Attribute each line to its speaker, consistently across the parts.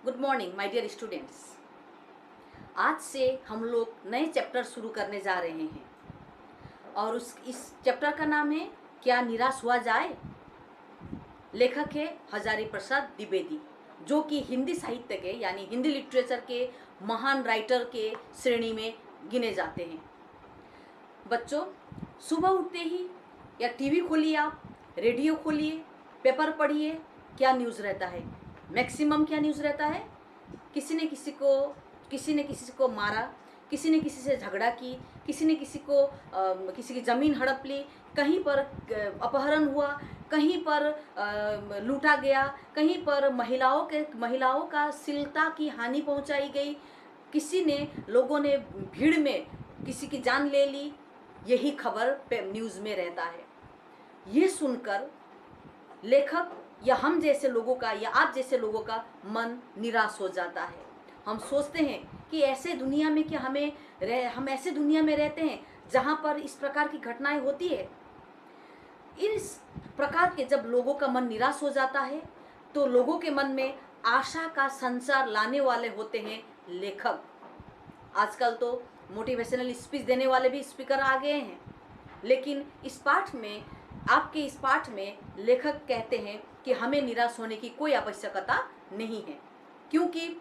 Speaker 1: Good morning my dear students. आज से हम लोग नए चैप्टर शुरू करने जा रहे हैं और इस चैप्टर का नाम है क्या निराश हुआ जाए। लेखक है हजारी प्रसाद द्विवेदी, जो कि हिंदी साहित्य के यानी हिंदी लिटरेचर के महान राइटर के श्रेणी में गिने जाते हैं। बच्चों, सुबह उठते ही या टीवी खोलिए, आप रेडियो खोलिए, पेपर पढ़िए, क्या न्यूज़ रहता है? मैक्सिमम क्या न्यूज़ रहता है? किसी ने किसी को मारा, किसी ने किसी से झगड़ा की, किसी ने किसी की ज़मीन हड़प ली, कहीं पर अपहरण हुआ, कहीं पर लूटा गया, कहीं पर महिलाओं का श्लीलता की हानि पहुंचाई गई, लोगों ने भीड़ में किसी की जान ले ली। यही खबर न्यूज़ में रहता है। ये सुनकर लेखक या हम जैसे लोगों का या आप जैसे लोगों का मन निराश हो जाता है। हम सोचते हैं कि ऐसे दुनिया में क्या हम ऐसे दुनिया में रहते हैं जहाँ पर इस प्रकार की घटनाएं होती है। इस प्रकार के जब लोगों का मन निराश हो जाता है तो लोगों के मन में आशा का संचार लाने वाले होते हैं लेखक। आजकल तो मोटिवेशनल स्पीच देने वाले भी स्पीकर आ गए हैं, लेकिन इस पाठ में लेखक कहते हैं कि हमें निराश होने की कोई आवश्यकता नहीं है, क्योंकि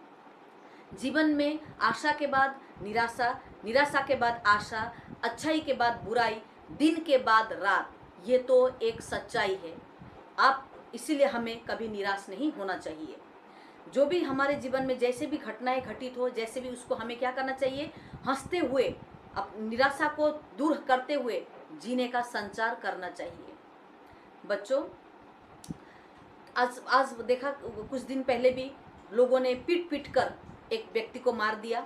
Speaker 1: जीवन में आशा के बाद निराशा, निराशा के बाद आशा, अच्छाई के बाद बुराई, दिन के बाद रात, ये तो एक सच्चाई है। इसीलिए हमें कभी निराश नहीं होना चाहिए। जो भी हमारे जीवन में जैसे भी घटनाएं घटित हो, जैसे भी उसको हमें क्या करना चाहिए? हंसते हुए, निराशा को दूर करते हुए जीने का संचार करना चाहिए। बच्चों, आज देखा, कुछ दिन पहले भी लोगों ने पीट कर एक व्यक्ति को मार दिया।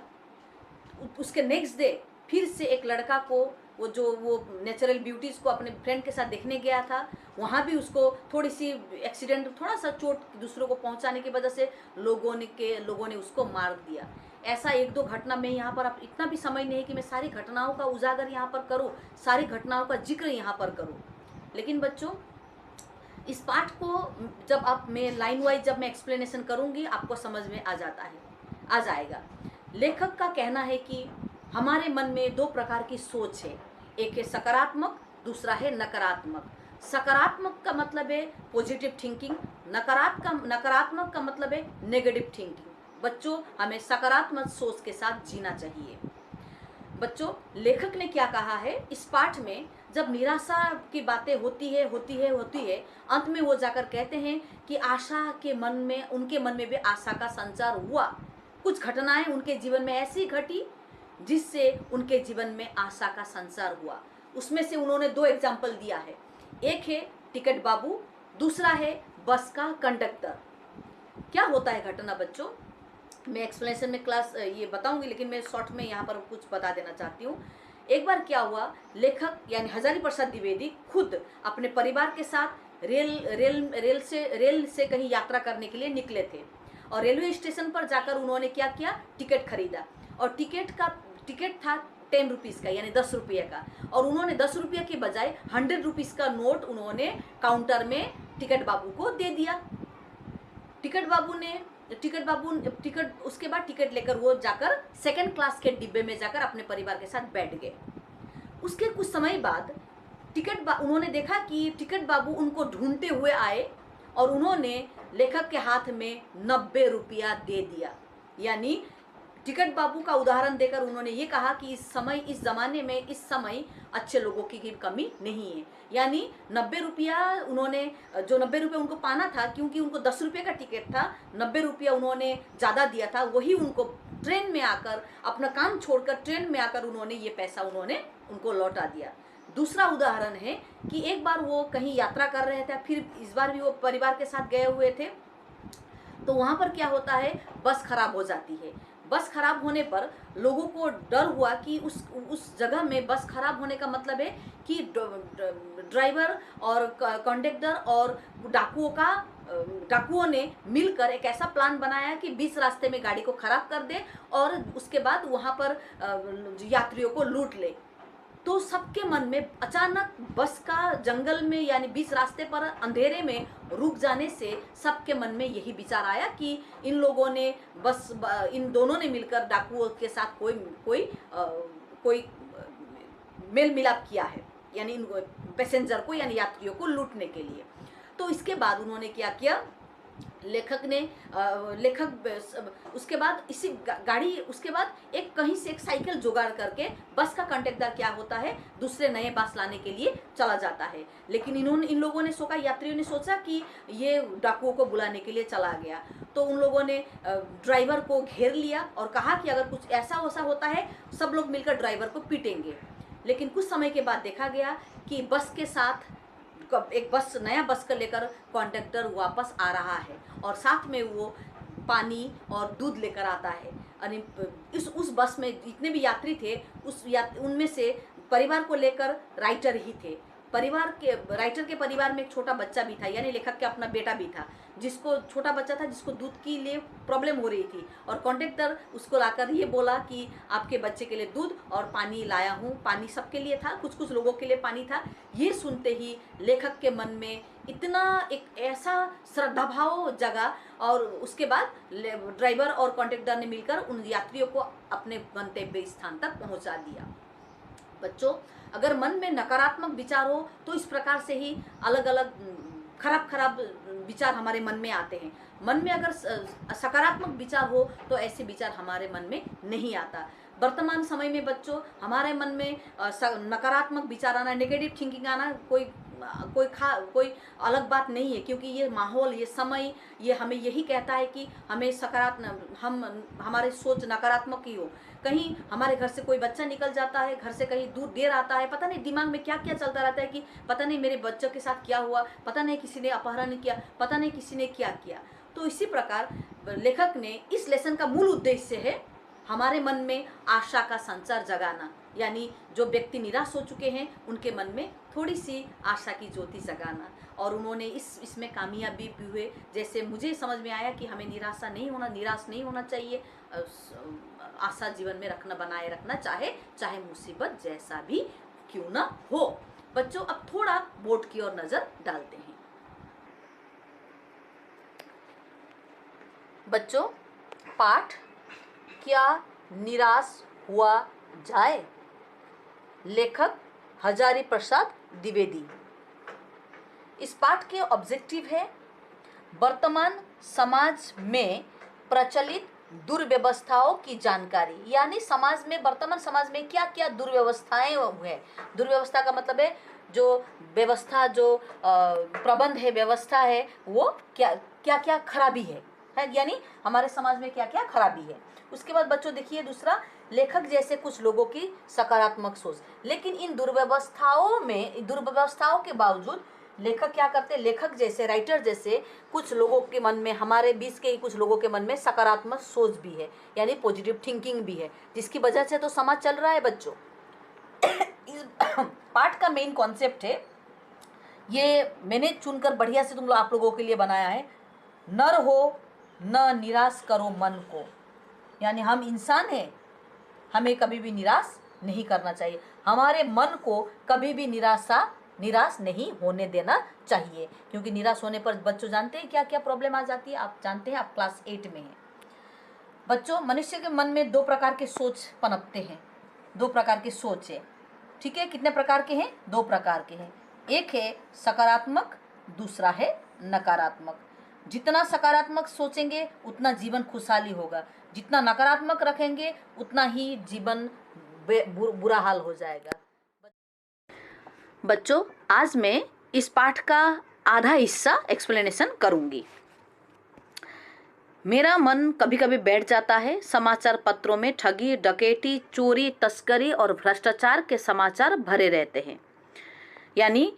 Speaker 1: उसके नेक्स्ट डे फिर से एक लड़का को वो नेचुरल ब्यूटीज़ को अपने फ्रेंड के साथ देखने गया था, वहाँ भी उसको थोड़ी सी एक्सीडेंट, थोड़ा सा चोट दूसरों को पहुँचाने की वजह से लोगों ने उसको मार दिया। ऐसा एक दो घटना में यहाँ पर, आप इतना भी समय नहीं है कि मैं सारी घटनाओं का उजागर यहाँ पर करूँ, सारी घटनाओं का जिक्र यहाँ पर करूँ। लेकिन बच्चों, इस पाठ को मैं लाइन वाइज जब मैं एक्सप्लेनेशन करूँगी आपको समझ में आ जाएगा। लेखक का कहना है कि हमारे मन में दो प्रकार की सोच है, एक है सकारात्मक, दूसरा है नकारात्मक। सकारात्मक का मतलब है पॉजिटिव थिंकिंग, नकारात्मक का मतलब है नेगेटिव थिंकिंग। बच्चों, हमें सकारात्मक सोच के साथ जीना चाहिए। बच्चों, लेखक ने क्या कहा है इस पाठ में? जब निराशा की बातें होती है, अंत में वो जाकर कहते हैं कि उनके मन में भी आशा का संचार हुआ। कुछ घटनाएं उनके जीवन में ऐसी घटी जिससे उनके जीवन में आशा का संचार हुआ। उसमें से उन्होंने दो एग्जाम्पल दिया है। एक है टिकट बाबू, दूसरा है बस का कंडक्टर। क्या होता है घटना बच्चों? मैं एक्सप्लेनेशन में ये बताऊंगी, लेकिन मैं शॉर्ट में यहाँ पर कुछ बता देना चाहती हूँ। एक बार क्या हुआ, लेखक यानी हजारी प्रसाद द्विवेदी खुद अपने परिवार के साथ रेल से कहीं यात्रा करने के लिए निकले थे और रेलवे स्टेशन पर जाकर उन्होंने क्या किया? टिकट खरीदा। और टिकट था 10 रुपीज़ का, यानी 10 रुपये का, और उन्होंने 10 रुपये के बजाय 100 रुपीज़ का नोट उन्होंने काउंटर में टिकट बाबू को दे दिया। उसके बाद टिकट लेकर वो जाकर सेकंड क्लास के डिब्बे में जाकर अपने परिवार के साथ बैठ गए। उसके कुछ समय बाद उन्होंने देखा कि टिकट बाबू उनको ढूंढते हुए आए और उन्होंने लेखक के हाथ में 90 रुपया दे दिया। यानी टिकट बाबू का उदाहरण देकर उन्होंने ये कहा कि इस समय अच्छे लोगों की कमी नहीं है। यानी 90 रुपया जो 90 रुपये उनको पाना था, क्योंकि उनको 10 रुपये का टिकट था, 90 रुपया उन्होंने ज़्यादा दिया था, वही उनको ट्रेन में आकर, अपना काम छोड़कर ट्रेन में आकर उन्होंने ये पैसा उनको लौटा दिया। दूसरा उदाहरण है कि एक बार वो कहीं यात्रा कर रहे थे, फिर इस बार भी वो परिवार के साथ गए हुए थे, तो वहाँ पर क्या होता है? बस खराब हो जाती है। बस खराब होने पर लोगों को डर हुआ कि उस जगह में बस खराब होने का मतलब है कि ड्राइवर और कंडक्टर और डाकुओं ने मिलकर एक ऐसा प्लान बनाया कि बीच रास्ते में गाड़ी को खराब कर दे और उसके बाद वहाँ पर यात्रियों को लूट ले। तो सबके मन में अचानक बस का जंगल में यानी बीच रास्ते पर अंधेरे में रुक जाने से सबके मन में यही विचार आया कि इन लोगों ने इन दोनों ने मिलकर डाकुओं के साथ कोई मेल मिलाप किया है, यानी इन पैसेंजर को यानी यात्रियों को लूटने के लिए। तो इसके बाद उन्होंने क्या किया, उसके बाद इसी गाड़ी उसके बाद एक कहीं से एक साइकिल जुगाड़ करके बस का कंडक्टर क्या होता है दूसरे नए बस लाने के लिए चला जाता है। लेकिन इन लोगों ने यात्रियों ने सोचा कि ये डाकुओं को बुलाने के लिए चला गया। तो उन लोगों ने ड्राइवर को घेर लिया और कहा कि अगर कुछ ऐसा वैसा होता है सब लोग मिलकर ड्राइवर को पीटेंगे। लेकिन कुछ समय के बाद देखा गया कि बस के साथ एक नया बस को लेकर कंडक्टर वापस आ रहा है और साथ में वो पानी और दूध लेकर आता है। उस बस में जितने भी यात्री थे उनमें से परिवार को लेकर राइटर ही थे। राइटर के परिवार में एक छोटा बच्चा भी था, यानी लेखक का अपना बेटा भी था, जिसको छोटा बच्चा था जिसको दूध के लिए प्रॉब्लम हो रही थी। और कंडक्टर उसको लाकर ये बोला कि आपके बच्चे के लिए दूध और पानी लाया हूँ। पानी सबके लिए था, कुछ लोगों के लिए पानी था। ये सुनते ही लेखक के मन में इतना एक ऐसा श्रद्धाभाव जगा और उसके बाद ड्राइवर और कंडक्टर ने मिलकर उन यात्रियों को अपने गंतव्य स्थान तक पहुँचा दिया। बच्चों, अगर मन में नकारात्मक विचार हो तो इस प्रकार से ही अलग अलग खराब विचार हमारे मन में आते हैं। मन में अगर सकारात्मक विचार हो तो ऐसे विचार हमारे मन में नहीं आता। वर्तमान समय में बच्चों हमारे मन में नकारात्मक विचार आना, नेगेटिव थिंकिंग आना कोई अलग बात नहीं है, क्योंकि ये माहौल, ये समय, ये हमें यही कहता है कि हमें हमारे सोच नकारात्मक ही हो। कहीं हमारे घर से कोई बच्चा निकल जाता है, घर से कहीं दूर देर आता है, पता नहीं दिमाग में क्या क्या चलता रहता है कि पता नहीं मेरे बच्चों के साथ क्या हुआ, पता नहीं किसी ने अपहरण किया, पता नहीं किसी ने क्या किया। तो इसी प्रकार लेखक ने इस लेसन का मूल उद्देश्य है हमारे मन में आशा का संचार जगाना, यानी जो व्यक्ति निराश हो चुके हैं उनके मन में थोड़ी सी आशा की ज्योति जगाना। और उन्होंने इसमें कामयाबी भी हुए। जैसे मुझे समझ में आया कि हमें निराश नहीं होना चाहिए, आशा जीवन में बनाए रखना, चाहे मुसीबत जैसा भी क्यों ना हो। बच्चों, अब थोड़ा बोर्ड की ओर नजर डालते हैं। बच्चों, पाठ क्या निराश हुआ जाए, लेखक हजारी प्रसाद द्विवेदी। इस पाठ के ऑब्जेक्टिव है वर्तमान समाज में प्रचलित दुर्व्यवस्थाओं की जानकारी, यानी वर्तमान समाज में क्या क्या दुर्व्यवस्थाएं हुए। दुर्व्यवस्था का मतलब है जो व्यवस्था, जो प्रबंध है, व्यवस्था है, वो क्या क्या खराबी है, यानी हमारे समाज में क्या क्या खराबी है। उसके बाद बच्चों देखिए दूसरा, लेखक जैसे कुछ लोगों की सकारात्मक सोच। लेकिन इन दुर्व्यवस्थाओं के बावजूद लेखक क्या करते हैं, लेखक जैसे, राइटर जैसे कुछ लोगों के मन में, हमारे बीच के ही कुछ लोगों के मन में सकारात्मक सोच भी है, यानी पॉजिटिव थिंकिंग भी है, जिसकी वजह से तो समाज चल रहा है। बच्चों, इस पाठ का मेन कॉन्सेप्ट है, ये मैंने चुनकर बढ़िया से आप लोगों के लिए बनाया है। नर हो न निराश करो मन को, यानी हम इंसान हैं, हमें कभी भी निराश नहीं करना चाहिए। हमारे मन को कभी भी निराश नहीं होने देना चाहिए, क्योंकि निराश होने पर बच्चों जानते हैं क्या क्या प्रॉब्लम आ जाती है। आप जानते हैं, आप क्लास 8 में हैं। बच्चों, मनुष्य के मन में 2 प्रकार के सोच पनपते हैं, 2 प्रकार की सोच है, ठीक है। कितने प्रकार के हैं? 2 प्रकार के हैं। एक है सकारात्मक, दूसरा है नकारात्मक। जितना सकारात्मक सोचेंगे उतना जीवन खुशहाली होगा, जितना नकारात्मक रखेंगे उतना ही जीवन बुरा हाल हो जाएगा। बच्चों, आज मैं इस पाठ का आधा हिस्सा एक्सप्लेनेशन करूंगी। मेरा मन कभी कभी बैठ जाता है, समाचार पत्रों में ठगी, डकैती, चोरी, तस्करी और भ्रष्टाचार के समाचार भरे रहते हैं। यानी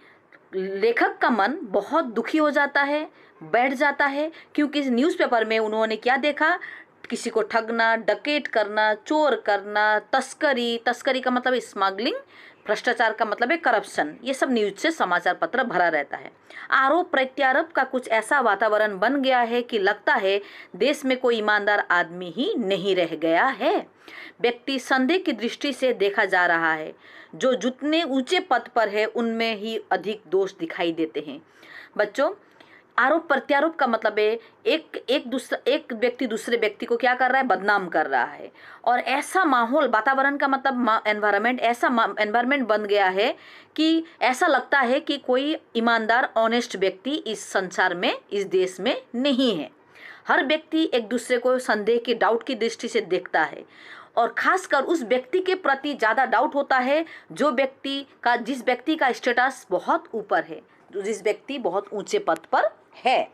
Speaker 1: लेखक का मन बहुत दुखी हो जाता है, बैठ जाता है, क्योंकि इस न्यूज़पेपर में उन्होंने क्या देखा, किसी को ठगना, डकैत करना, चोर करना, तस्करी का मतलब स्मगलिंग, भ्रष्टाचार का मतलब है करप्शन, ये सब न्यूज से समाचार पत्र भरा रहता है। आरोप प्रत्यारोप का कुछ ऐसा वातावरण बन गया है कि लगता है देश में कोई ईमानदार आदमी ही नहीं रह गया है। व्यक्ति संदेह की दृष्टि से देखा जा रहा है। जो जितने ऊंचे पद पर है उनमें ही अधिक दोष दिखाई देते हैं। बच्चों, आरोप प्रत्यारोप का मतलब है एक व्यक्ति दूसरे व्यक्ति को क्या कर रहा है, बदनाम कर रहा है। और ऐसा माहौल, वातावरण का मतलब एनवायरनमेंट, ऐसा एनवायरनमेंट बन गया है कि ऐसा लगता है कि कोई ईमानदार ऑनेस्ट व्यक्ति इस संसार में, इस देश में नहीं है। हर व्यक्ति एक दूसरे को संदेह की, डाउट की दृष्टि से देखता है और खासकर उस व्यक्ति के प्रति ज़्यादा डाउट होता है जिस व्यक्ति का स्टेटस बहुत ऊपर है, जिस व्यक्ति बहुत ऊंचे पद पर है।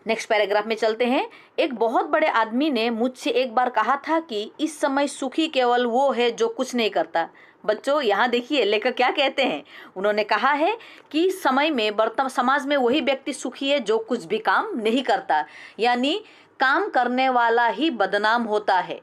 Speaker 1: नेक्स्ट पैराग्राफ में चलते हैं। एक बहुत बड़े आदमी ने मुझसे एक बार कहा था कि इस समय सुखी केवल वो है जो कुछ नहीं करता। बच्चों, यहाँ देखिए लेखक क्या कहते हैं। उन्होंने कहा है कि समय में वर्तमान समाज में वही व्यक्ति सुखी है जो कुछ भी काम नहीं करता, यानी काम करने वाला ही बदनाम होता है।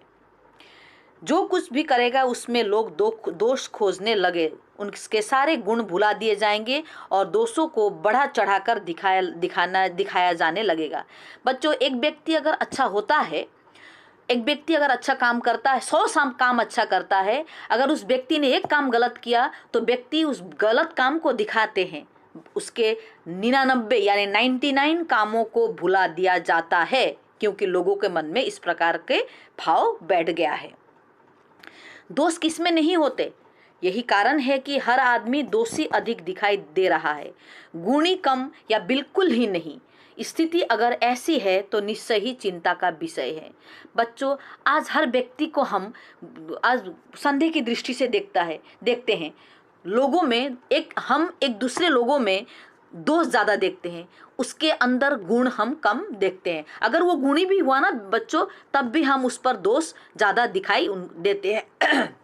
Speaker 1: जो कुछ भी करेगा उसमें लोग दोष खोजने लगे, उनके सारे गुण भुला दिए जाएंगे और दोषों को बढ़ा चढ़ाकर दिखाया जाने लगेगा। बच्चों, एक व्यक्ति अगर अच्छा होता है, एक व्यक्ति अगर अच्छा काम करता है, 100 काम अच्छा करता है, अगर उस व्यक्ति ने एक काम गलत किया तो व्यक्ति उस गलत काम को दिखाते हैं, उसके 99 यानी 99 कामों को भुला दिया जाता है, क्योंकि लोगों के मन में इस प्रकार के भाव बैठ गया है। दोष किसमें नहीं होते, यही कारण है कि हर आदमी दोषी अधिक दिखाई दे रहा है, गुणी कम या बिल्कुल ही नहीं। स्थिति अगर ऐसी है तो निश्चय ही चिंता का विषय है। बच्चों, आज हर व्यक्ति को हम आज संदेह की दृष्टि से देखते हैं। लोगों में हम एक दूसरे लोगों में दोष ज़्यादा देखते हैं, उसके अंदर गुण हम कम देखते हैं। अगर वो गुणी भी हुआ ना बच्चों, तब भी हम उस पर दोष ज़्यादा दिखाई देते हैं।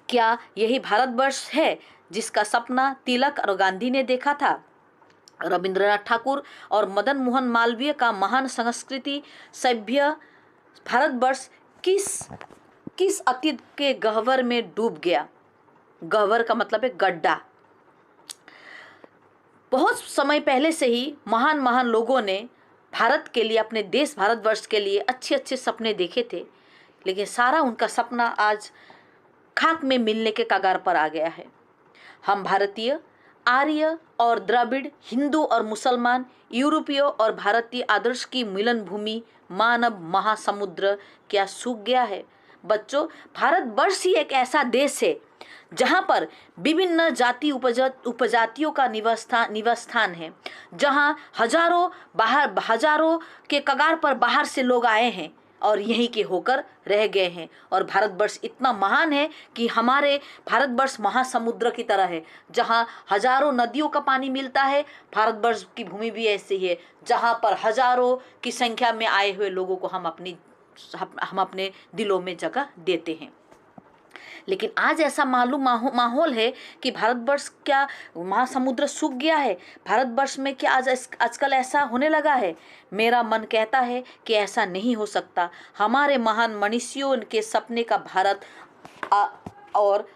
Speaker 1: क्या यही भारतवर्ष है जिसका सपना तिलक और गांधी ने देखा था? रविंद्रनाथ ठाकुर और मदन मोहन मालवीय का महान संस्कृति सभ्य भारतवर्ष किस अतीत के गह्वर में डूब गया? गह्वर का मतलब है गड्ढा। बहुत समय पहले से ही महान लोगों ने भारत के लिए, अपने देश भारतवर्ष के लिए अच्छे सपने देखे थे, लेकिन सारा उनका सपना आज खाक में मिलने के कगार पर आ गया है। हम भारतीय, आर्य और द्रविड़, हिंदू और मुसलमान, यूरोपीय और भारतीय आदर्श की मिलन भूमि मानव महासमुद्र क्या सूख गया है? बच्चों, भारतवर्ष ही एक ऐसा देश है जहाँ पर विभिन्न जाति उपजातियों का निवासस्थान है, जहाँ हजारों के कगार पर बाहर से लोग आए हैं और यहीं के होकर रह गए हैं। और भारतवर्ष इतना महान है कि हमारे भारतवर्ष महासमुद्र की तरह है, जहाँ हजारों नदियों का पानी मिलता है। भारतवर्ष की भूमि भी ऐसी है जहाँ पर हजारों की संख्या में आए हुए लोगों को हम अपने दिलों में जगह देते हैं। लेकिन आज ऐसा माहौल है कि भारतवर्ष क्या महासमुद्र सूख गया है? भारतवर्ष में क्या आजकल ऐसा होने लगा है? मेरा मन कहता है कि ऐसा नहीं हो सकता। हमारे महान मनीषियों के सपने का भारत और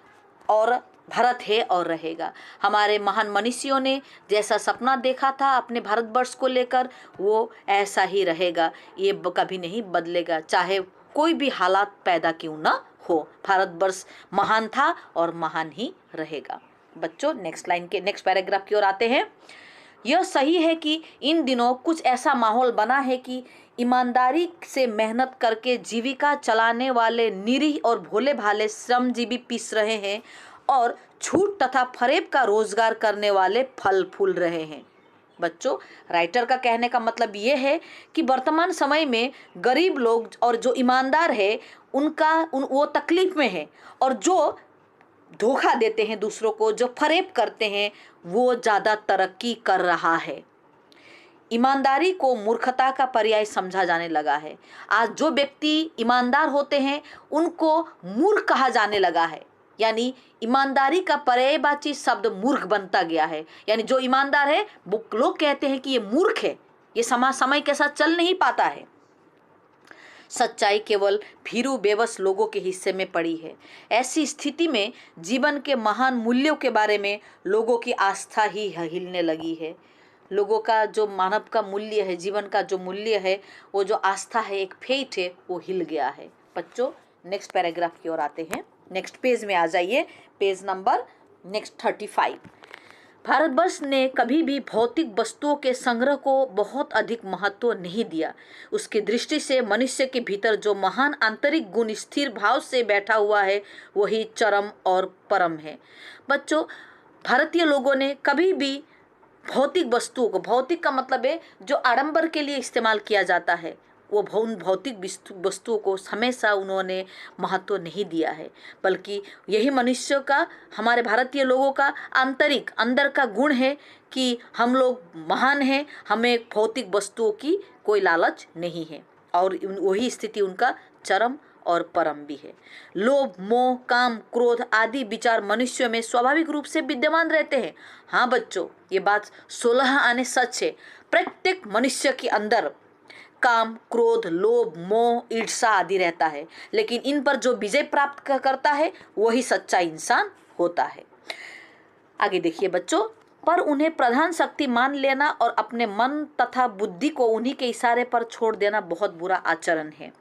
Speaker 1: भारत है और रहेगा। हमारे महान मनीषियों ने जैसा सपना देखा था अपने भारतवर्ष को लेकर, वो ऐसा ही रहेगा, ये कभी नहीं बदलेगा, चाहे कोई भी हालात पैदा क्यों ना हो। भारतवर्ष महान था और महान ही रहेगा। बच्चों, नेक्स्ट पैराग्राफ की ओर आते हैं। यह सही है कि इन दिनों कुछ ऐसा माहौल बना है कि ईमानदारी से मेहनत करके जीविका चलाने वाले निरीह और भोले भाले श्रमजीवी पिस रहे हैं और झूठ तथा फरेब का रोजगार करने वाले फल फूल रहे हैं। बच्चों, राइटर का कहने का मतलब ये है कि वर्तमान समय में गरीब लोग और जो ईमानदार है वो तकलीफ में है, और जो धोखा देते हैं दूसरों को, जो फरेब करते हैं, वो ज़्यादा तरक्की कर रहा है। ईमानदारी को मूर्खता का पर्याय समझा जाने लगा है। आज जो व्यक्ति ईमानदार होते हैं उनको मूर्ख कहा जाने लगा है, यानी ईमानदारी का पर्यायवाची शब्द मूर्ख बनता गया है। यानी जो ईमानदार है वो लोग कहते हैं कि ये मूर्ख है, ये समय के साथ चल नहीं पाता है। सच्चाई केवल भीरू बेबस लोगों के हिस्से में पड़ी है। ऐसी स्थिति में जीवन के महान मूल्यों के बारे में लोगों की आस्था ही हिलने लगी है। लोगों का जो मानव का मूल्य है, जीवन का जो मूल्य है, वो जो आस्था है, एक फेथ है, वो हिल गया है। बच्चों नेक्स्ट पैराग्राफ की ओर आते हैं। नेक्स्ट पेज में आ जाइए, पेज नंबर नेक्स्ट 35। भारतवर्ष ने कभी भी भौतिक वस्तुओं के संग्रह को बहुत अधिक महत्व नहीं दिया। उसकी दृष्टि से मनुष्य के भीतर जो महान आंतरिक गुण स्थिर भाव से बैठा हुआ है, वही चरम और परम है। बच्चों, भारतीय लोगों ने कभी भी भौतिक वस्तुओं को, भौतिक का मतलब है जो आडंबर के लिए इस्तेमाल किया जाता है, वो भौतिक वस्तुओं को हमेशा उन्होंने महत्व नहीं दिया है, बल्कि यही मनुष्य का, हमारे भारतीय लोगों का आंतरिक अंदर का गुण है कि हम लोग महान हैं, हमें भौतिक वस्तुओं की कोई लालच नहीं है, और वही स्थिति उनका चरम और परम भी है। लोभ, मोह, काम, क्रोध आदि विचार मनुष्य में स्वाभाविक रूप से विद्यमान रहते हैं। हाँ बच्चों, ये बात 16 आने सच है। प्रत्येक मनुष्य के अंदर काम, क्रोध, लोभ, मोह, ईर्ष्या आदि रहता है, लेकिन इन पर जो विजय प्राप्त करता है वही सच्चा इंसान होता है। आगे देखिए बच्चों, पर उन्हें प्रधान शक्ति मान लेना और अपने मन तथा बुद्धि को उन्हीं के इशारे पर छोड़ देना बहुत बुरा आचरण है।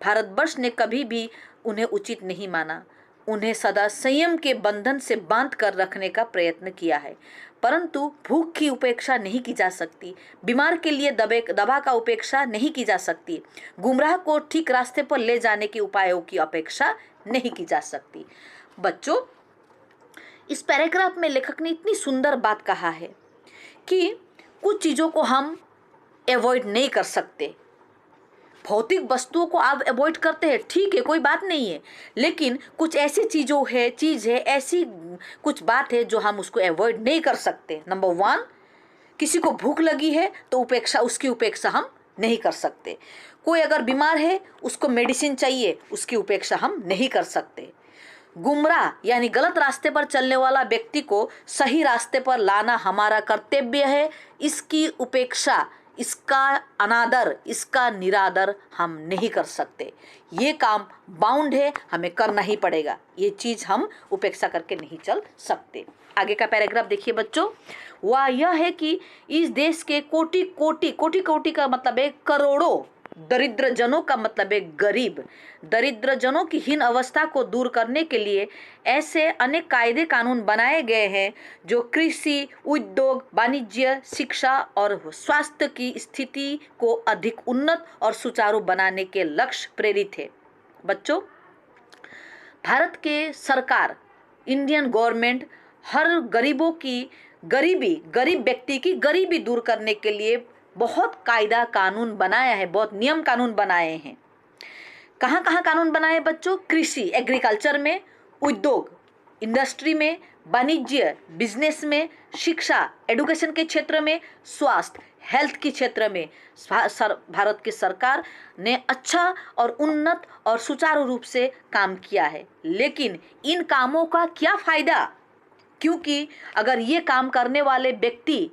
Speaker 1: भारतवर्ष ने कभी भी उन्हें उचित नहीं माना। उन्हें सदा संयम के बंधन से बांध कर रखने का प्रयत्न किया है, परंतु भूख की उपेक्षा नहीं की जा सकती, बीमार के लिए दवा का उपेक्षा नहीं की जा सकती, गुमराह को ठीक रास्ते पर ले जाने के उपायों की अपेक्षा नहीं की जा सकती। बच्चों, इस पैराग्राफ में लेखक ने इतनी सुंदर बात कहा है कि कुछ चीज़ों को हम अवॉइड नहीं कर सकते। भौतिक वस्तुओं को आप अवॉइड करते हैं, ठीक है, कोई बात नहीं है, लेकिन कुछ ऐसी चीज़ है, ऐसी कुछ बात है जो हम उसको अवॉइड नहीं कर सकते। नंबर 1, किसी को भूख लगी है तो उसकी उपेक्षा हम नहीं कर सकते। कोई अगर बीमार है, उसको मेडिसिन चाहिए, उसकी उपेक्षा हम नहीं कर सकते। गुमराह यानी गलत रास्ते पर चलने वाला व्यक्ति को सही रास्ते पर लाना हमारा कर्तव्य है। इसकी उपेक्षा, इसका अनादर, इसका निरादर हम नहीं कर सकते। ये काम बाउंड है, हमें करना ही पड़ेगा। ये चीज़ हम उपेक्षा करके नहीं चल सकते। आगे का पैराग्राफ देखिए बच्चों, वह यह है कि इस देश के कोटि कोटि का मतलब है करोड़ों दरिद्र जनों का मतलब है गरीब, दरिद्र जनों की हीन अवस्था को दूर करने के लिए ऐसे अनेक कायदे कानून बनाए गए हैं जो कृषि, उद्योग, वाणिज्य, शिक्षा और स्वास्थ्य की स्थिति को अधिक उन्नत और सुचारू बनाने के लक्ष्य प्रेरित है। बच्चों, भारत के सरकार, इंडियन गवर्नमेंट हर गरीब व्यक्ति की गरीबी दूर करने के लिए बहुत कायदा कानून बनाया है, बहुत नियम कानून बनाए हैं। कहाँ कहाँ कानून बनाए बच्चों? कृषि, एग्रीकल्चर में, उद्योग, इंडस्ट्री में, वाणिज्य, बिजनेस में, शिक्षा, एडुकेशन के क्षेत्र में, स्वास्थ्य, हेल्थ के क्षेत्र में भारत की सरकार ने अच्छा और उन्नत और सुचारू रूप से काम किया है। लेकिन इन कामों का क्या फायदा? क्योंकि अगर ये काम करने वाले व्यक्ति,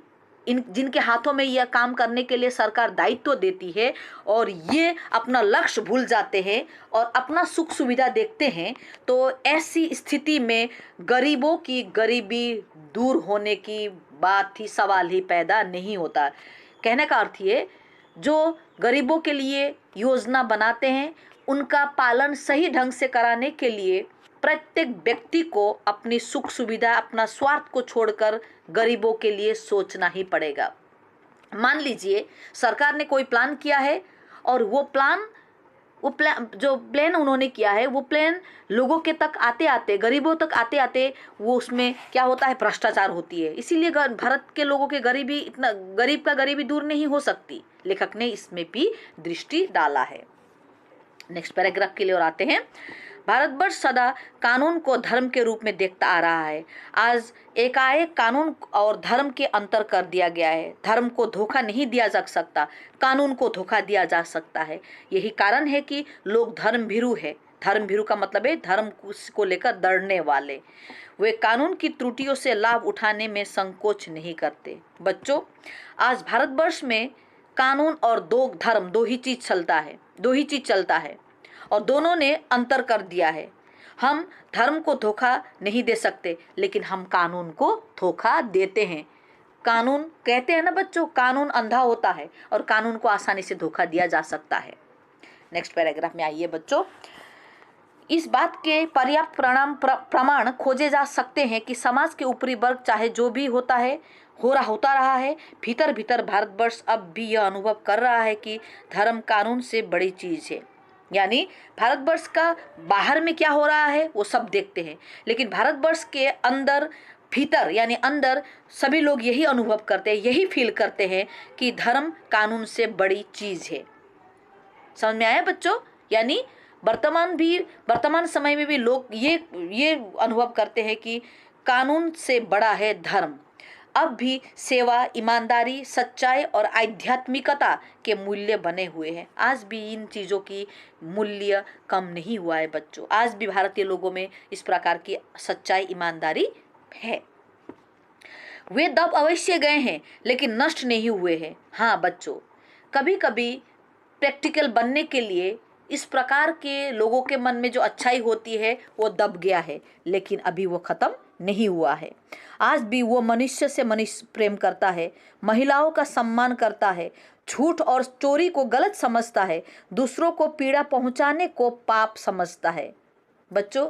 Speaker 1: जिनके हाथों में यह काम करने के लिए सरकार दायित्व देती है, और ये अपना लक्ष्य भूल जाते हैं और अपना सुख सुविधा देखते हैं, तो ऐसी स्थिति में गरीबों की गरीबी दूर होने की बात ही, सवाल ही पैदा नहीं होता। कहने का अर्थ ये, जो गरीबों के लिए योजना बनाते हैं, उनका पालन सही ढंग से कराने के लिए प्रत्येक व्यक्ति को अपनी सुख सुविधा, अपना स्वार्थ को छोड़कर गरीबों के लिए सोचना ही पड़ेगा। मान लीजिए सरकार ने कोई प्लान किया है, और वो प्लान जो प्लान उन्होंने किया है, वो प्लान लोगों के तक आते आते, गरीबों तक आते आते, वो उसमें क्या होता है, भ्रष्टाचार होती है। इसीलिए भारत के लोगों के गरीबी, इतना गरीब का गरीबी दूर नहीं हो सकती। लेखक ने इसमें भी दृष्टि डाला है। नेक्स्ट पैराग्राफ के लिए और आते हैं। भारतवर्ष सदा कानून को धर्म के रूप में देखता आ रहा है। आज एकाएक कानून और धर्म के अंतर कर दिया गया है। धर्म को धोखा नहीं दिया जा सकता, कानून को धोखा दिया जा सकता है। यही कारण है कि लोग धर्मभीरू है। धर्मभीरू का मतलब है धर्म को लेकर डरने वाले। वे कानून की त्रुटियों से लाभ उठाने में संकोच नहीं करते। बच्चों, आज भारतवर्ष में कानून और दो धर्म, दो ही चीज चलता है और दोनों ने अंतर कर दिया है। हम धर्म को धोखा नहीं दे सकते, लेकिन हम कानून को धोखा देते हैं। कानून, कहते हैं ना बच्चों, कानून अंधा होता है और कानून को आसानी से धोखा दिया जा सकता है। नेक्स्ट पैराग्राफ में आइए बच्चों। इस बात के पर्याप्त प्रमाण खोजे जा सकते हैं कि समाज के ऊपरी वर्ग चाहे जो भी होता रहा है, भीतर भीतर भारतवर्ष अब भी यह अनुभव कर रहा है कि धर्म कानून से बड़ी चीज है। यानी भारतवर्ष का बाहर में क्या हो रहा है वो सब देखते हैं, लेकिन भारतवर्ष के अंदर, भीतर यानी अंदर सभी लोग यही अनुभव करते हैं, यही फील करते हैं कि धर्म कानून से बड़ी चीज है। समझ में आया बच्चों? यानी वर्तमान समय में भी लोग ये अनुभव करते हैं कि कानून से बड़ा है धर्म। अब भी सेवा, ईमानदारी, सच्चाई और आध्यात्मिकता के मूल्य बने हुए हैं। आज भी इन चीज़ों की मूल्य कम नहीं हुआ है बच्चों। आज भी भारतीय लोगों में इस प्रकार की सच्चाई, ईमानदारी है। वे दब अवश्य गए हैं लेकिन नष्ट नहीं हुए हैं। हाँ बच्चों, कभी कभी प्रैक्टिकल बनने के लिए इस प्रकार के लोगों के मन में जो अच्छाई होती है वो दब गया है, लेकिन अभी वो खत्म नहीं हुआ है। आज भी वो मनुष्य से मनुष्य प्रेम करता है, महिलाओं का सम्मान करता है, झूठ और चोरी को गलत समझता है, दूसरों को पीड़ा पहुंचाने को पाप समझता है। बच्चों,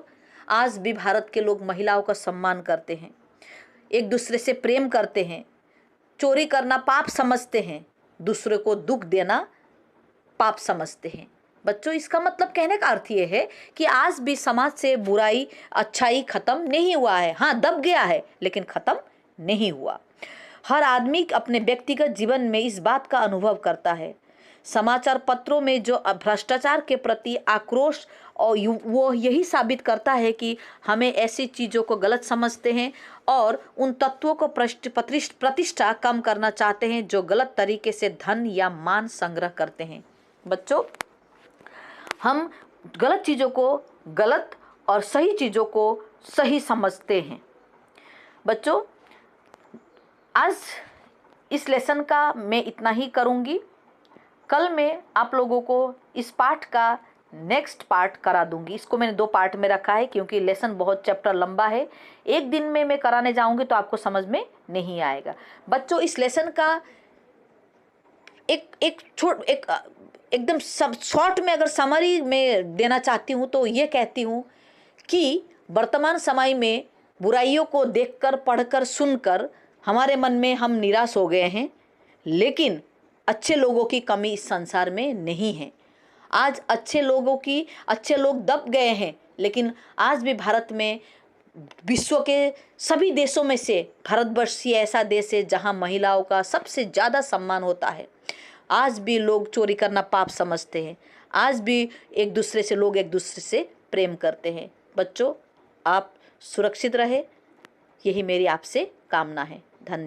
Speaker 1: आज भी भारत के लोग महिलाओं का सम्मान करते हैं, एक दूसरे से प्रेम करते हैं, चोरी करना पाप समझते हैं, दूसरे को दुख देना पाप समझते हैं। बच्चों, इसका मतलब कहने का अर्थ ये है कि आज भी समाज से बुराई, अच्छाई खत्म नहीं हुआ है। हाँ, दब गया है लेकिन खत्म नहीं हुआ। हर आदमी अपने व्यक्तिगत जीवन में इस बात का अनुभव करता है। समाचार पत्रों में जो भ्रष्टाचार के प्रति आक्रोश और वो यही साबित करता है कि हमें ऐसी चीज़ों को गलत समझते हैं और उन तत्वों को प्रतिष्ठा कम करना चाहते हैं जो गलत तरीके से धन या मान संग्रह करते हैं। बच्चों, हम गलत चीज़ों को गलत और सही चीज़ों को सही समझते हैं। बच्चों, आज इस लेसन का मैं इतना ही करूँगी। कल मैं आप लोगों को इस पाठ का नेक्स्ट पार्ट करा दूंगी। इसको मैंने 2 पार्ट में रखा है क्योंकि लेसन बहुत चैप्टर लंबा है। एक दिन में मैं कराने जाऊंगी तो आपको समझ में नहीं आएगा। बच्चों, इस लेसन का एकदम शॉर्ट में अगर समरी में देना चाहती हूँ तो ये कहती हूँ कि वर्तमान समय में बुराइयों को देखकर, पढ़कर, सुनकर हमारे मन में हम निराश हो गए हैं, लेकिन अच्छे लोगों की कमी इस संसार में नहीं है। आज अच्छे लोग दब गए हैं, लेकिन आज भी भारत में, विश्व के सभी देशों में से भारतवर्ष ही ऐसा देश है जहां महिलाओं का सबसे ज़्यादा सम्मान होता है। आज भी लोग चोरी करना पाप समझते हैं। आज भी एक दूसरे से प्रेम करते हैं। बच्चों, आप सुरक्षित रहे, यही मेरी आपसे कामना है। धन्यवाद।